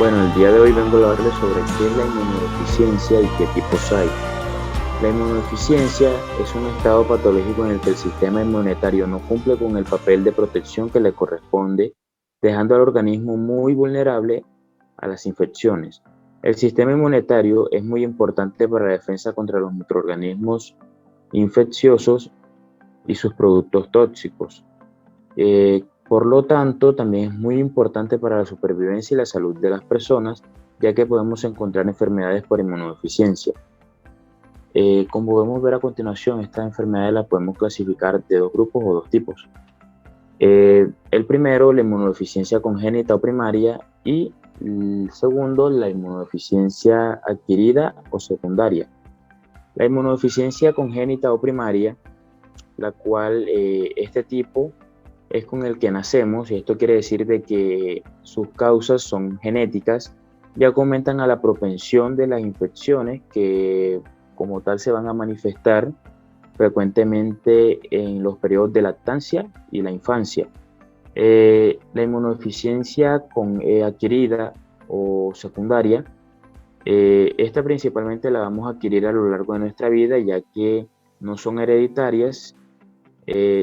Bueno, el día de hoy vengo a hablarles sobre qué es la inmunodeficiencia y qué tipos hay. La inmunodeficiencia es un estado patológico en el que el sistema inmunitario no cumple con el papel de protección que le corresponde, dejando al organismo muy vulnerable a las infecciones. El sistema inmunitario es muy importante para la defensa contra los microorganismos infecciosos y sus productos tóxicos. Por lo tanto, también es muy importante para la supervivencia y la salud de las personas, ya que podemos encontrar enfermedades por inmunodeficiencia. Como podemos ver a continuación, estas enfermedades las podemos clasificar de dos grupos o dos tipos. El primero, la inmunodeficiencia congénita o primaria, y el segundo, la inmunodeficiencia adquirida o secundaria. La inmunodeficiencia congénita o primaria, la cual este tipo es con el que nacemos, y esto quiere decir de que sus causas son genéticas, ya que aumentan a la propensión de las infecciones que como tal se van a manifestar frecuentemente en los periodos de lactancia y la infancia. La inmunodeficiencia adquirida o secundaria, esta principalmente la vamos a adquirir a lo largo de nuestra vida, ya que no son hereditarias,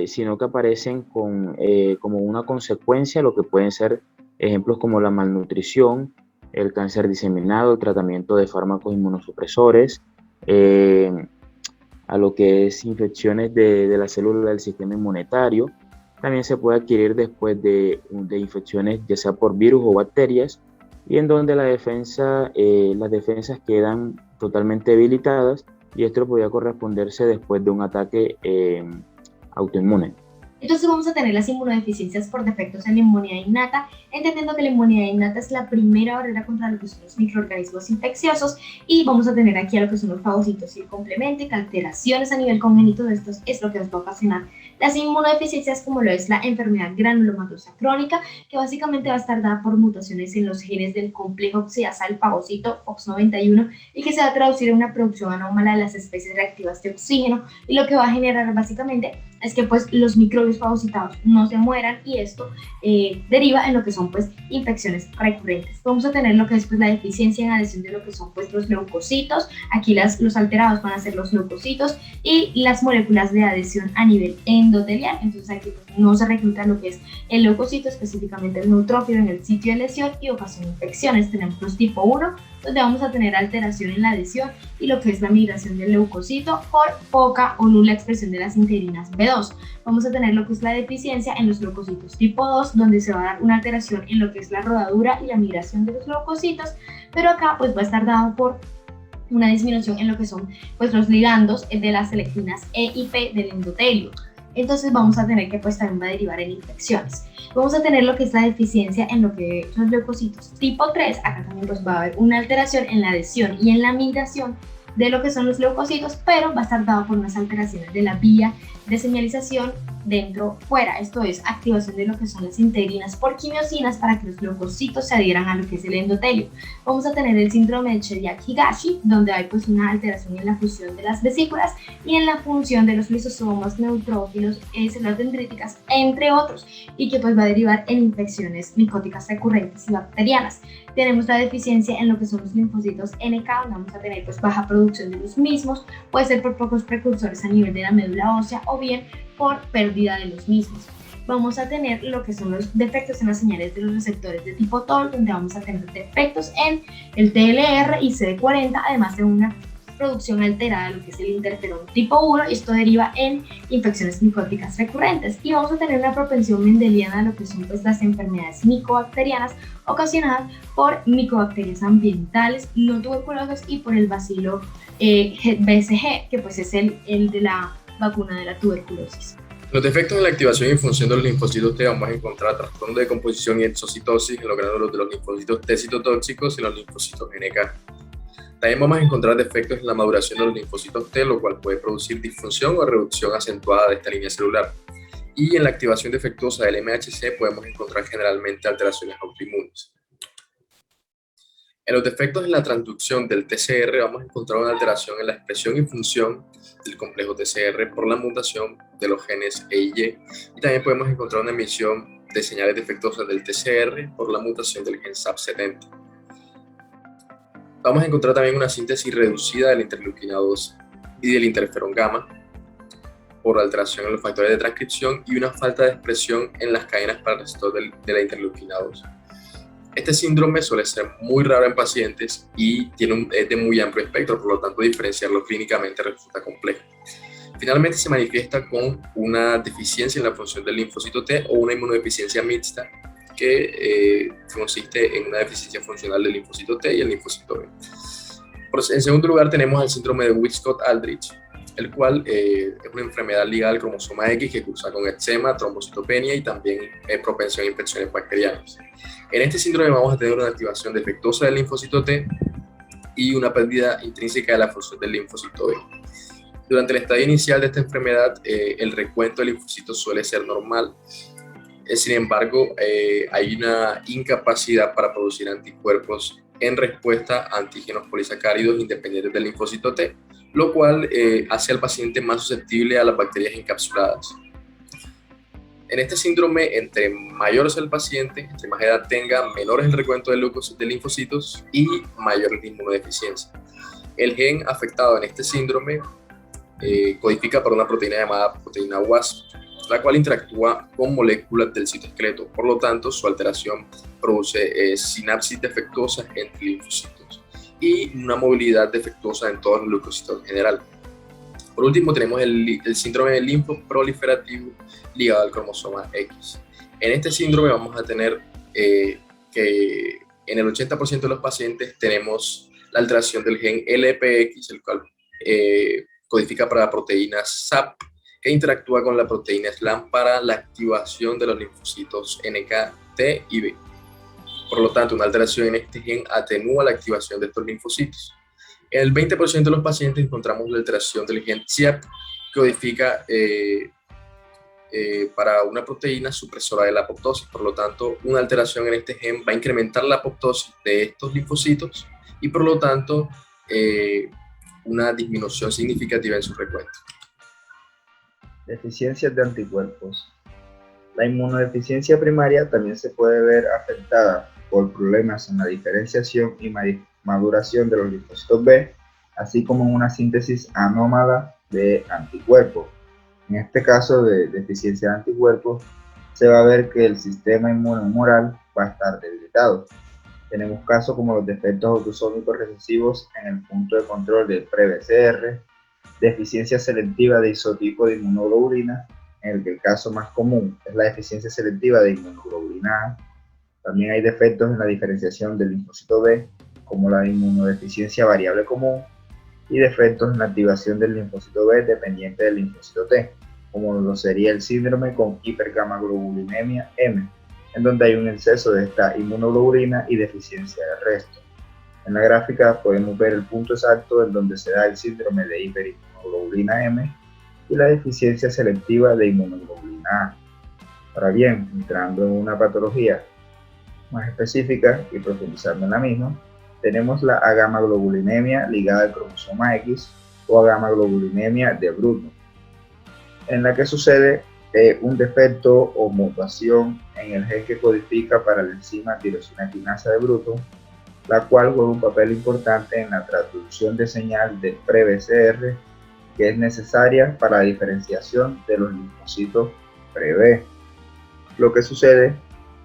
sino que aparecen como una consecuencia, lo que pueden ser ejemplos como la malnutrición, el cáncer diseminado, el tratamiento de fármacos inmunosupresores, eh, a lo que es infecciones de la célula del sistema inmunitario. También se puede adquirir después de infecciones, ya sea por virus o bacterias, y en donde las defensas quedan totalmente debilitadas, y esto podría corresponderse después de un ataque autoinmune. Entonces vamos a tener las inmunodeficiencias por defectos en la inmunidad innata, entendiendo que la inmunidad innata es la primera barrera contra lo que son los microorganismos infecciosos, y vamos a tener aquí a lo que son los fagocitos y el complemento, y alteraciones a nivel congénito de estos es lo que nos va a ocasionar las inmunodeficiencias, como lo es la enfermedad granulomatosa crónica, que básicamente va a estar dada por mutaciones en los genes del complejo oxidasa del fagocito OX91, y que se va a traducir en una producción anómala de las especies reactivas de oxígeno, y lo que va a generar básicamente es que pues los microbios fagocitados no se mueran, y esto deriva en lo que son pues infecciones recurrentes. Vamos a tener lo que es pues la deficiencia en adhesión de lo que son pues los leucocitos. Aquí los alterados van a ser los leucocitos y las moléculas de adhesión a nivel endotelial. Entonces aquí pues, no se recluta lo que es el leucocito, específicamente el neutrófilo, en el sitio de lesión, y ocasiona infecciones. Tenemos los tipo 1, donde vamos a tener alteración en la adhesión y lo que es la migración del leucocito por poca o nula expresión de las integrinas B2. Vamos a tener lo que es la deficiencia en los leucocitos tipo 2, donde se va a dar una alteración en lo que es la rodadura y la migración de los leucocitos, pero acá pues va a estar dado por una disminución en lo que son pues los ligandos de las selectinas E y P del endotelio. Entonces vamos a tener que pues también va a derivar en infecciones. Vamos a tener lo que es la deficiencia en lo que son los leucocitos tipo 3. Acá también pues va a haber una alteración en la adhesión y en la migración de lo que son los leucocitos, pero va a estar dado por unas alteraciones de la vía de señalización dentro-fuera. Esto es activación de lo que son las integrinas por quimiosinas para que los leucocitos se adhieran a lo que es el endotelio. Vamos a tener el síndrome de Chediak-Higashi, donde hay pues una alteración en la fusión de las vesículas y en la función de los lisosomas, neutrófilos, células dendríticas, entre otros, y que pues va a derivar en infecciones micóticas recurrentes y bacterianas. Tenemos la deficiencia en lo que son los linfocitos NK, donde vamos a tener pues baja producción de los mismos, puede ser por pocos precursores a nivel de la médula ósea o bien por pérdida de los mismos. Vamos a tener lo que son los defectos en las señales de los receptores de tipo TOL, donde vamos a tener defectos en el TLR y CD40, además de una producción alterada de lo que es el interferón tipo 1, y esto deriva en infecciones micóticas recurrentes. Y vamos a tener una propensión mendeliana a lo que son pues las enfermedades micobacterianas ocasionadas por micobacterias ambientales no tuberculosas y por el bacilo BCG, que pues es el de la vacuna de la tuberculosis. Los defectos en la activación y función de los linfocitos T vamos a encontrar trastorno de composición y exocitosis en los gránulos de los linfocitos T citotóxicos y los linfocitos NK. También vamos a encontrar defectos en la maduración de los linfocitos T, lo cual puede producir disfunción o reducción acentuada de esta línea celular. Y en la activación defectuosa del MHC podemos encontrar generalmente alteraciones autoinmunes. En los defectos en la transducción del TCR vamos a encontrar una alteración en la expresión y función del complejo TCR por la mutación de los genes E y Y. Y también podemos encontrar una emisión de señales defectuosas del TCR por la mutación del gen SAP70. Vamos a encontrar también una síntesis reducida del interleuquina 2 y del interferón gamma por alteración en los factores de transcripción y una falta de expresión en las cadenas para el receptor de la interleuquina 2. Este síndrome suele ser muy raro en pacientes y es de muy amplio espectro, por lo tanto diferenciarlo clínicamente resulta complejo. Finalmente se manifiesta con una deficiencia en la función del linfocito T o una inmunodeficiencia mixta que consiste en una deficiencia funcional del linfocito T y el linfocito B. En segundo lugar tenemos el síndrome de Wiskott-Aldrich, el cual es una enfermedad ligada al cromosoma X que cursa con eczema, trombocitopenia y también propensión a infecciones bacterianas. En este síndrome vamos a tener una activación defectuosa del linfocito T y una pérdida intrínseca de la función del linfocito B. Durante el estadio inicial de esta enfermedad, el recuento de linfocitos suele ser normal. Sin embargo, hay una incapacidad para producir anticuerpos en respuesta a antígenos polisacáridos independientes del linfocito T, lo cual hace al paciente más susceptible a las bacterias encapsuladas. En este síndrome, entre mayor es el paciente, entre más edad tenga, menor es el recuento de linfocitos y mayor es la inmunodeficiencia. El gen afectado en este síndrome codifica por una proteína llamada proteína WASP, la cual interactúa con moléculas del citoesqueleto. Por lo tanto, su alteración produce sinapsis defectuosas entre linfocitos y una movilidad defectuosa en todos los leucocitos en general. Por último, tenemos el síndrome del linfo proliferativo ligado al cromosoma X. En este síndrome vamos a tener que en el 80% de los pacientes tenemos la alteración del gen LPX, el cual codifica para la proteína SAP, que interactúa con la proteína SLAM para la activación de los linfocitos NK, T y B. Por lo tanto, una alteración en este gen atenúa la activación de estos linfocitos. En el 20% de los pacientes encontramos la alteración del gen TIAP, que codifica para una proteína supresora de la apoptosis. Por lo tanto, una alteración en este gen va a incrementar la apoptosis de estos linfocitos y por lo tanto una disminución significativa en su recuento. Deficiencias de anticuerpos. La inmunodeficiencia primaria también se puede ver afectada por problemas en la diferenciación y maduración de los linfocitos B, así como en una síntesis anómala de anticuerpos. En este caso de deficiencia de anticuerpos, se va a ver que el sistema inmunohumoral va a estar debilitado. Tenemos casos como los defectos autosómicos recesivos en el punto de control del pre-BCR, deficiencia selectiva de isotipo de inmunoglobulina, en el que el caso más común es la deficiencia selectiva de inmunoglobulina A. También hay defectos en la diferenciación del linfocito B, como la inmunodeficiencia variable común, y defectos en la activación del linfocito B dependiente del linfocito T, como lo sería el síndrome con hipergamaglobulinemia M, en donde hay un exceso de esta inmunoglobulina y deficiencia del resto. En la gráfica podemos ver el punto exacto en donde se da el síndrome de hiperinmunoglobulina M y la deficiencia selectiva de inmunoglobulina A. Ahora bien, entrando en una patología más específica y profundizando en la misma, tenemos la agamaglobulinemia ligada al cromosoma X o agamaglobulinemia de Bruto, en la que sucede un defecto o mutación en el gen que codifica para la enzima tirosina quinasa de Bruto, la cual juega un papel importante en la transducción de señal del pre-BCR, que es necesaria para la diferenciación de los linfocitos pre-B. Lo que sucede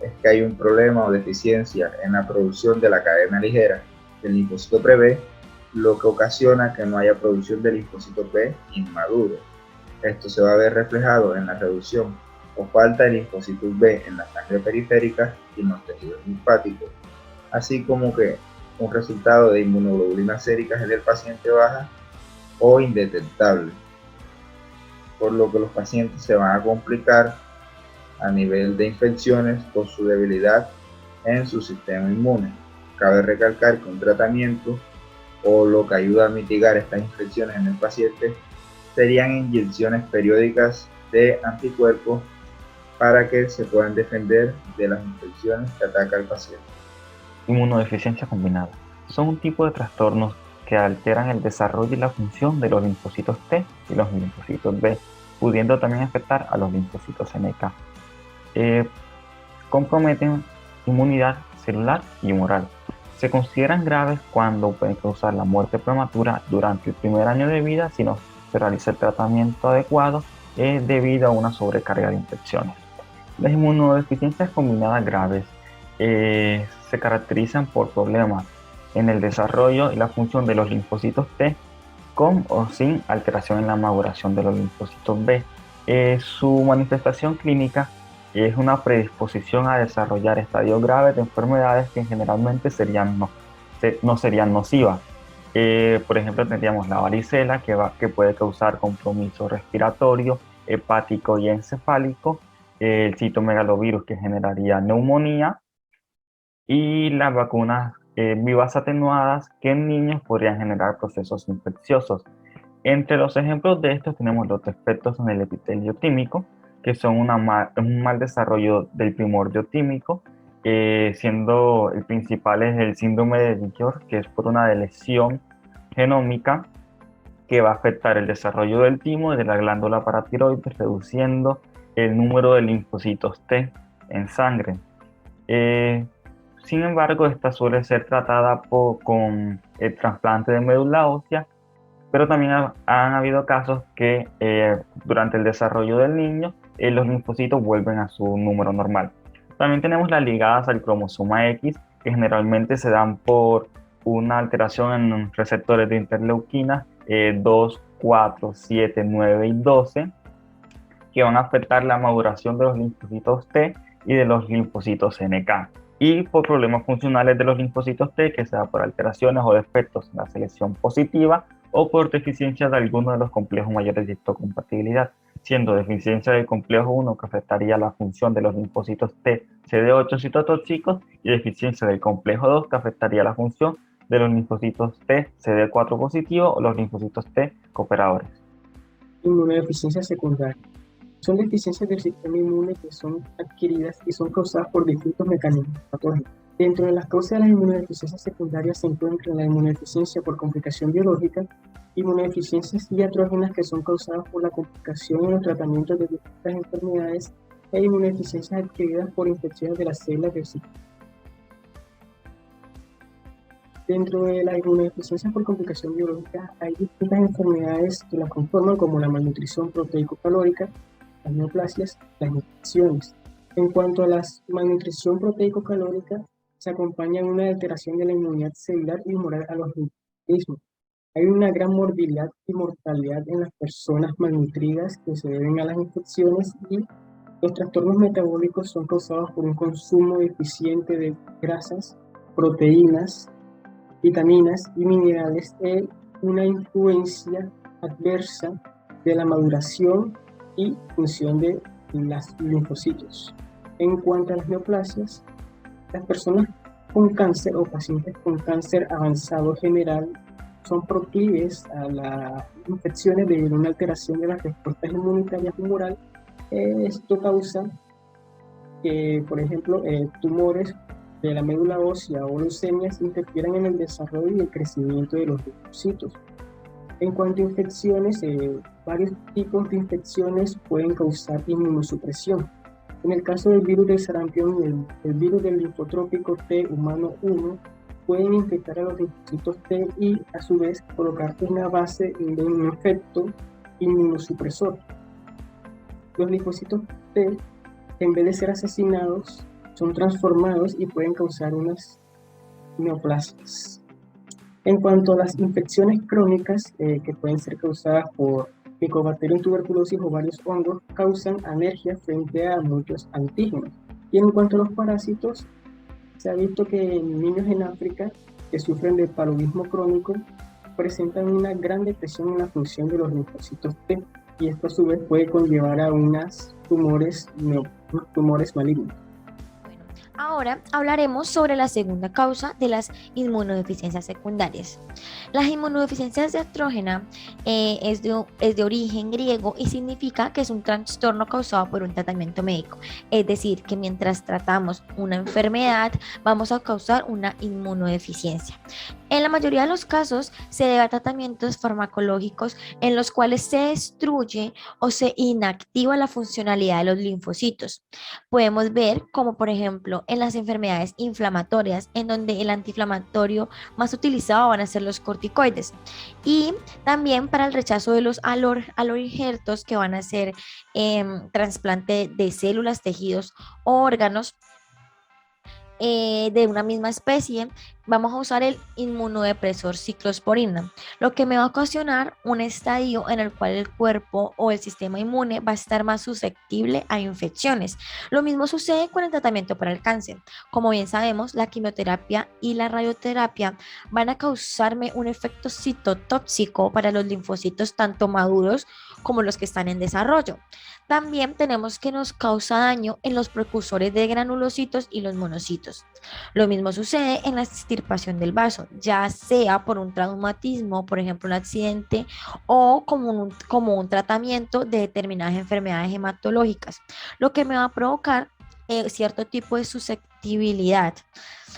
es que hay un problema o deficiencia en la producción de la cadena ligera del linfocito pre-B, lo que ocasiona que no haya producción de linfocito B inmaduro. Esto se va a ver reflejado en la reducción o falta de linfocitos B en la sangre periférica y en los tejidos linfáticos, así como que un resultado de inmunoglobulina séricas en el paciente baja o indetectable, por lo que los pacientes se van a complicar a nivel de infecciones por su debilidad en su sistema inmune. Cabe recalcar que un tratamiento o lo que ayuda a mitigar estas infecciones en el paciente serían inyecciones periódicas de anticuerpos para que se puedan defender de las infecciones que ataca al paciente. Inmunodeficiencia combinada. Son un tipo de trastornos que alteran el desarrollo y la función de los linfocitos T y los linfocitos B, pudiendo también afectar a los linfocitos NK. Comprometen inmunidad celular y humoral. Se consideran graves cuando pueden causar la muerte prematura durante el primer año de vida si no se realiza el tratamiento adecuado debido a una sobrecarga de infecciones. Las inmunodeficiencias combinadas graves se caracterizan por problemas en el desarrollo y la función de los linfocitos T con o sin alteración en la maduración de los linfocitos B. Su manifestación clínica es una predisposición a desarrollar estadios graves de enfermedades que generalmente no serían nocivas. Por ejemplo, tendríamos la varicela que puede causar compromiso respiratorio, hepático y encefálico, el citomegalovirus que generaría neumonía y las vacunas vivas atenuadas que en niños podrían generar procesos infecciosos. Entre los ejemplos de estos tenemos los defectos en el epitelio tímico, que son un mal desarrollo del primordio tímico, siendo el principal es el síndrome de Guillain, que es por una lesión genómica que va a afectar el desarrollo del timo y de la glándula paratiroides, reduciendo el número de linfocitos T en sangre. Sin embargo, esta suele ser tratada con el trasplante de médula ósea, pero también han habido casos que durante el desarrollo del niño los linfocitos vuelven a su número normal. También tenemos las ligadas al cromosoma X, que generalmente se dan por una alteración en receptores de interleuquinas 2, 4, 7, 9 y 12, que van a afectar la maduración de los linfocitos T y de los linfocitos NK. Y por problemas funcionales de los linfocitos T, que sea por alteraciones o defectos en la selección positiva o por deficiencia de alguno de los complejos mayores de histocompatibilidad, siendo deficiencia del complejo 1 que afectaría la función de los linfocitos T CD8 citotóxicos y deficiencia del complejo 2 que afectaría la función de los linfocitos T CD4 positivos o los linfocitos T cooperadores. Inmunodeficiencia secundaria. Son deficiencias del sistema inmune que son adquiridas y son causadas por distintos mecanismos patógenos. Dentro de las causas de las inmunodeficiencias secundarias se encuentran la inmunodeficiencia por complicación biológica, inmunodeficiencias iatrogénas que son causadas por la complicación en los tratamientos de distintas enfermedades e inmunodeficiencias adquiridas por infecciones de las células del sistema. Dentro de la inmunodeficiencia por complicación biológica hay distintas enfermedades que la conforman, como la malnutrición proteico-calórica, las neoplasias, las infecciones. En cuanto a la malnutrición proteico-calórica, se acompaña de una alteración de la inmunidad celular y humoral a los microorganismos. Hay una gran morbilidad y mortalidad en las personas malnutridas que se deben a las infecciones, y los trastornos metabólicos son causados por un consumo deficiente de grasas, proteínas, vitaminas y minerales y una influencia adversa de la maduración y función de los linfocitos. En cuanto a las neoplasias, las personas con cáncer o pacientes con cáncer avanzado general son proclives a las infecciones debido a una alteración de las respuestas inmunitarias humoral. Esto causa que, por ejemplo, tumores de la médula ósea o leucemias interfieran en el desarrollo y el crecimiento de los linfocitos. En cuanto a infecciones, varios tipos de infecciones pueden causar inmunosupresión. En el caso del virus del sarampión y el virus del linfotrópico T humano 1 pueden infectar a los linfocitos T y a su vez colocar una base de un efecto inmunosupresor. Los linfocitos T, en vez de ser asesinados, son transformados y pueden causar unas neoplasias. En cuanto a las infecciones crónicas, que pueden ser causadas por Mycobacterium tuberculosis o varios hongos, causan alergia frente a muchos antígenos. Y en cuanto a los parásitos, se ha visto que en niños en África que sufren de paludismo crónico presentan una gran depresión en la función de los linfocitos T, y esto a su vez puede conllevar a unos tumores malignos. Ahora hablaremos sobre la segunda causa de las inmunodeficiencias secundarias. La inmunodeficiencia estrógena es de origen griego y significa que es un trastorno causado por un tratamiento médico. Es decir, que mientras tratamos una enfermedad vamos a causar una inmunodeficiencia. En la mayoría de los casos se debe a tratamientos farmacológicos en los cuales se destruye o se inactiva la funcionalidad de los linfocitos. Podemos ver como, por ejemplo, en las enfermedades inflamatorias, en donde el antiinflamatorio más utilizado van a ser los corticoides. Y también para el rechazo de los aloinjertos, que van a ser trasplante de células, tejidos o órganos de una misma especie, vamos a usar el inmunodepresor ciclosporina, lo que me va a ocasionar un estadio en el cual el cuerpo o el sistema inmune va a estar más susceptible a infecciones. Lo mismo sucede con el tratamiento para el cáncer. Como bien sabemos, la quimioterapia y la radioterapia van a causarme un efecto citotóxico para los linfocitos tanto maduros como los que están en desarrollo. También tenemos que nos causa daño en los precursores de granulocitos y los monocitos. Lo mismo sucede en la extirpación del vaso, ya sea por un traumatismo, por ejemplo un accidente, o como un tratamiento de determinadas enfermedades hematológicas, lo que me va a provocar cierto tipo de susceptibilidad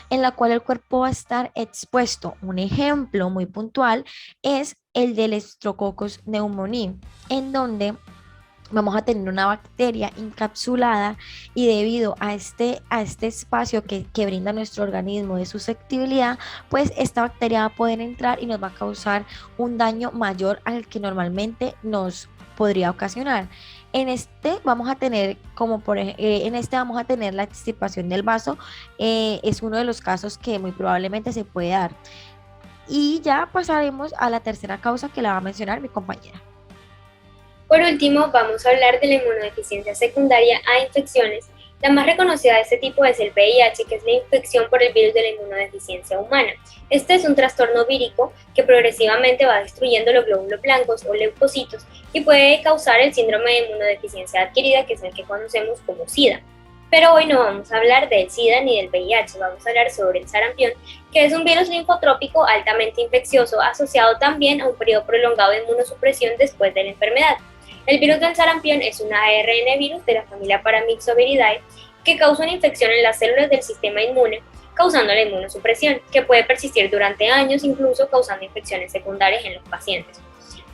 en la cual el cuerpo va a estar expuesto. Un ejemplo muy puntual es el del Streptococcus pneumoniae, en donde vamos a tener una bacteria encapsulada y debido a este espacio que brinda nuestro organismo de susceptibilidad, pues esta bacteria va a poder entrar y nos va a causar un daño mayor al que normalmente nos podría ocasionar. En este vamos a tener vamos a tener la extirpación del vaso, es uno de los casos que muy probablemente se puede dar. Y ya pasaremos a la tercera causa que la va a mencionar mi compañera. Por último, vamos a hablar de la inmunodeficiencia secundaria a infecciones. La más reconocida de este tipo es el VIH, que es la infección por el virus de la inmunodeficiencia humana. Este es un trastorno vírico que progresivamente va destruyendo los glóbulos blancos o leucocitos y puede causar el síndrome de inmunodeficiencia adquirida, que es el que conocemos como SIDA. Pero hoy no vamos a hablar del SIDA ni del VIH, vamos a hablar sobre el sarampión, que es un virus linfotrópico altamente infeccioso asociado también a un periodo prolongado de inmunosupresión después de la enfermedad. El virus del sarampión es un ARN virus de la familia Paramyxoviridae que causa una infección en las células del sistema inmune, causando la inmunosupresión, que puede persistir durante años, incluso causando infecciones secundarias en los pacientes.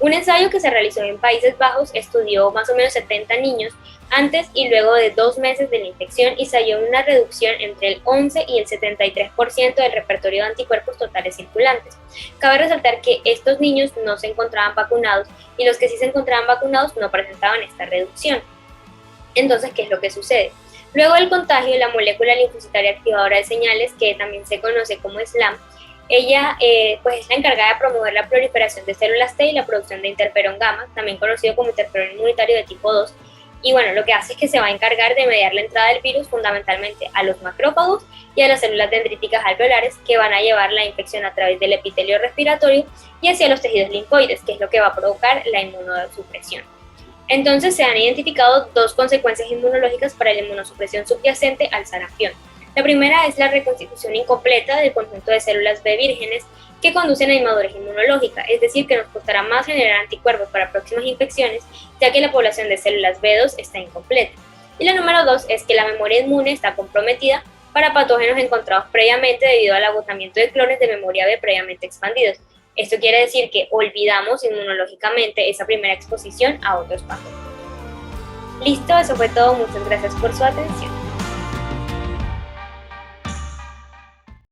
Un ensayo que se realizó en Países Bajos estudió más o menos 70 niños antes y luego de 2 meses de la infección y se halló una reducción entre el 11 y el 73% del repertorio de anticuerpos totales circulantes. Cabe resaltar que estos niños no se encontraban vacunados y los que sí se encontraban vacunados no presentaban esta reducción. Entonces, ¿qué es lo que sucede? Luego del contagio, la molécula linfocitaria activadora de señales, que también se conoce como SLAM, ella pues es la encargada de promover la proliferación de células T y la producción de interferón gamma, también conocido como interferón inmunitario de tipo 2, y bueno, lo que hace es que se va a encargar de mediar la entrada del virus fundamentalmente a los macrófagos y a las células dendríticas alveolares, que van a llevar la infección a través del epitelio respiratorio y hacia los tejidos linfoides, que es lo que va a provocar la inmunosupresión. Entonces se han identificado 2 consecuencias inmunológicas para la inmunosupresión subyacente al sarampión. La primera es la reconstitución incompleta del conjunto de células B vírgenes que conducen a inmadurez inmunológica, es decir, que nos costará más generar anticuerpos para próximas infecciones, ya que la población de células B2 está incompleta. Y la número 2 es que la memoria inmune está comprometida para patógenos encontrados previamente debido al agotamiento de clones de memoria B previamente expandidos. Esto quiere decir que olvidamos inmunológicamente esa primera exposición a otros patógenos. Listo, eso fue todo, muchas gracias por su atención.